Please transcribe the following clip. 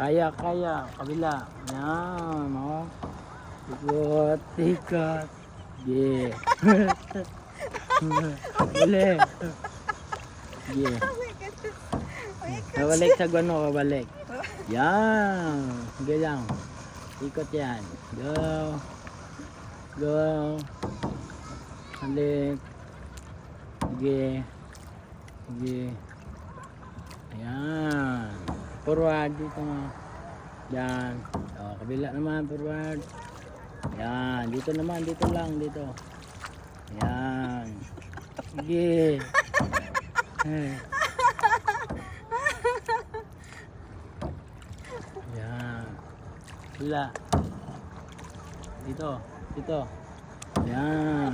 Kaya, kaya. Kabila. Yan, oh. Ikot, ikot. Yeah. Uli. Yeah. Kabalik sa guano, kabalik. Yan. Sige lang. Ikot yan. Go. Go. Balik. Sige. Sige. Ayan. Forward dito mo. Yan. O, kabila naman. Forward. Yan. Dito naman. Dito lang. Dito. Yan. Sige. Yan. Kabila. Dito. Dito. Yan.